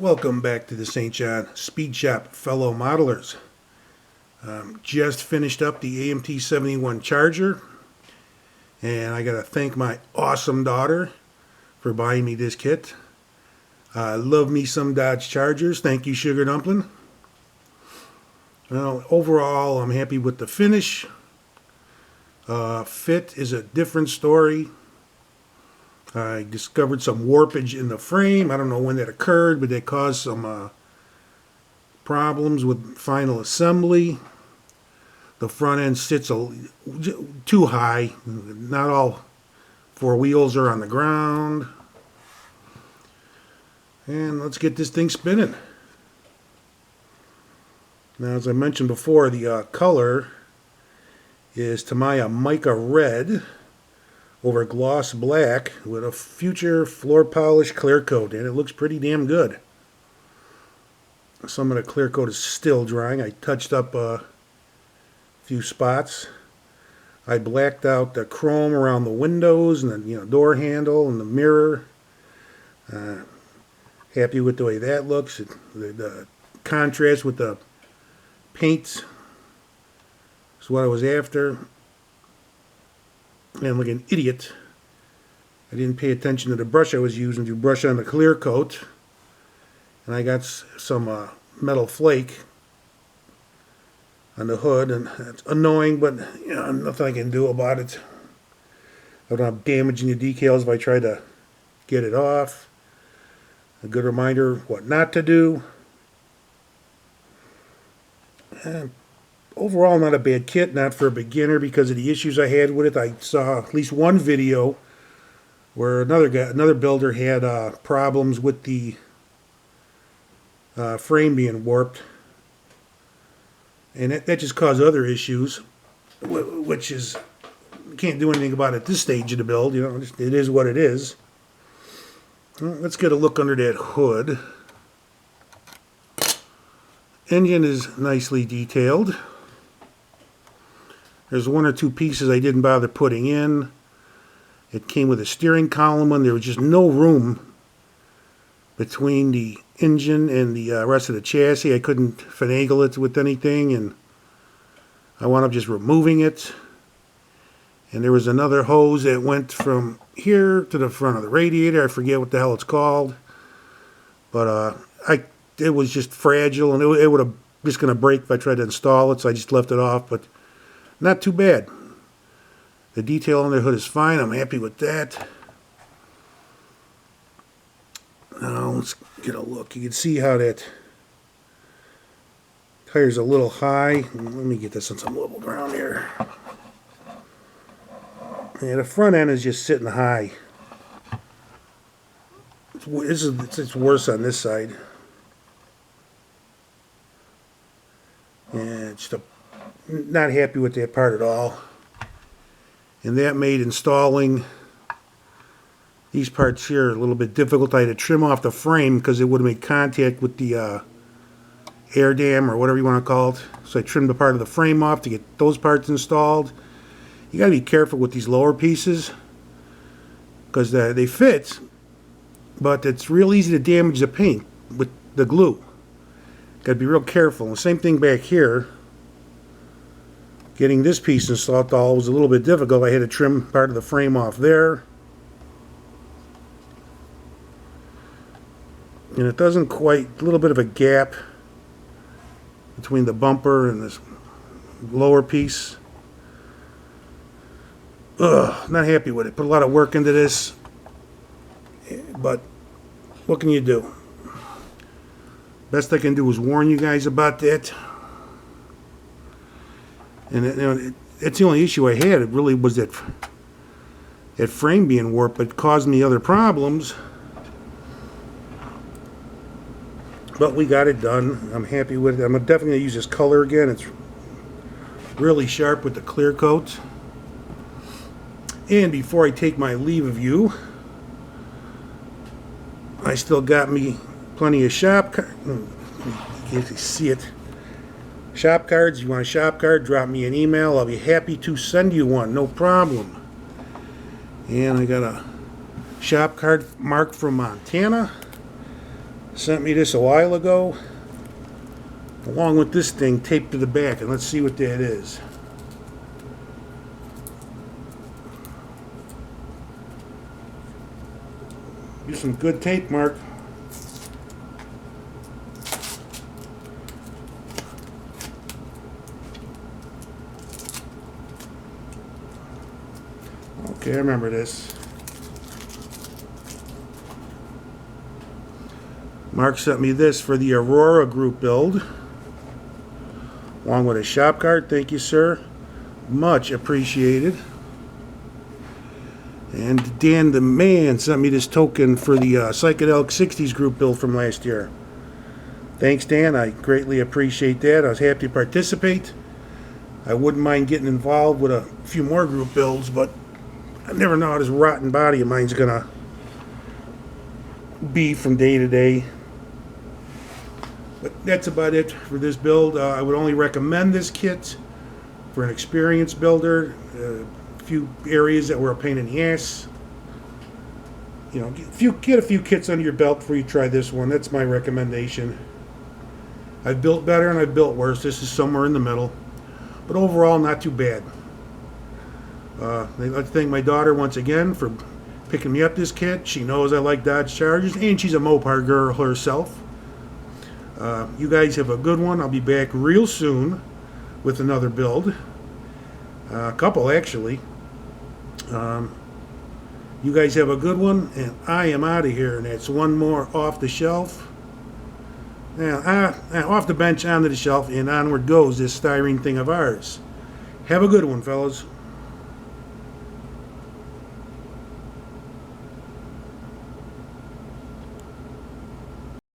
Welcome back to the St. John Speed Shop, fellow modelers. Just finished up the AMT 71 Charger, and I got to thank my awesome daughter for buying me this kit. Love me some Dodge Chargers. Thank you, Sugar Dumpling. Well, overall, I'm happy with the finish. Fit is a different story. I discovered some warpage in the frame. I don't know when that occurred, but that caused some problems with final assembly. The front end sits too high. Not all four wheels are on the ground. And let's get this thing spinning. Now, as I mentioned before, the color is Tamiya Mica Red over gloss black with a future floor polish clear coat, and it looks pretty damn good. Some of the clear coat is still drying. I touched up a few spots. I blacked out the chrome around the windows and the door handle and the mirror. Happy with the way that looks. The contrast with the paint is what I was after. And like an idiot, I didn't pay attention to the brush I was using to brush on the clear coat. And I got some metal flake on the hood, and it's annoying, but nothing I can do about it. I don't have damage in the decals if I try to get it off. A good reminder what not to do. And overall, not a bad kit, not for a beginner because of the issues I had with it. I saw at least one video where another builder had problems with the frame being warped, and that just caused other issues, which is you can't do anything about it at this stage of the build. It is what it is. Well, let's get a look under that hood. Engine is nicely detailed. There's one or two pieces I didn't bother putting in. It came with a steering column, and there was just no room between the engine and the rest of the chassis. I couldn't finagle it with anything, and I wound up just removing it. And there was another hose that went from here to the front of the radiator. I forget what the hell it's called. But it was just fragile, and it would have just going to break if I tried to install it, so I just left it off. But not too bad. The detail on the hood is fine. I'm happy with that. Now let's get a look. You can see how that tire's a little high. Let me get this on some level ground here. Yeah, the front end is just sitting high. It's worse on this side. Yeah, not happy with that part at all. And that made installing these parts here a little bit difficult. I had to trim off the frame because it would have made contact with the air dam or whatever you want to call it. So I trimmed a part of the frame off to get those parts installed. You got to be careful with these lower pieces because they fit, but it's real easy to damage the paint with the glue. Got to be real careful. And the same thing back here. Getting this piece installed all was a little bit difficult. I had to trim part of the frame off there. And it doesn't quite, a little bit of a gap between the bumper and this lower piece. Ugh, not happy with it. Put a lot of work into this. But what can you do? Best I can do is warn you guys about that. And it's the only issue I had. It really was that frame being warped. It caused me other problems. But we got it done. I'm happy with it. I'm definitely going to use this color again. It's really sharp with the clear coat. And before I take my leave of you, I still got me plenty of shop cards. You can't see it. Shop cards. You want a shop card? Drop me an email. I'll be happy to send you one. No problem. And I got a shop card marked from Montana. sent me this a while ago, along with this thing taped to the back, and let's see what that is. Use some good tape, Mark. Okay, I remember this. Mark sent me this for the Aurora group build, along with a shop card. Thank you, sir. Much appreciated. And Dan the Man sent me this token for the Psychedelic 60s group build from last year. Thanks, Dan. I greatly appreciate that. I was happy to participate. I wouldn't mind getting involved with a few more group builds, but I never know how this rotten body of mine's going to be from day to day. But that's about it for this build. I would only recommend this kit for an experienced builder. A few areas that were a pain in the ass. You know, get a few kits under your belt before you try this one. That's my recommendation. I've built better and I've built worse. This is somewhere in the middle. But overall, not too bad. I'd like to thank my daughter once again for picking me up this kit. She knows I like Dodge Chargers, and she's a Mopar girl herself. You guys have a good one. I'll be back real soon with another build. A couple, actually. You guys have a good one, and I am out of here. And that's one more off the shelf. Now, off the bench, onto the shelf, and onward goes this styrene thing of ours. Have a good one, fellas.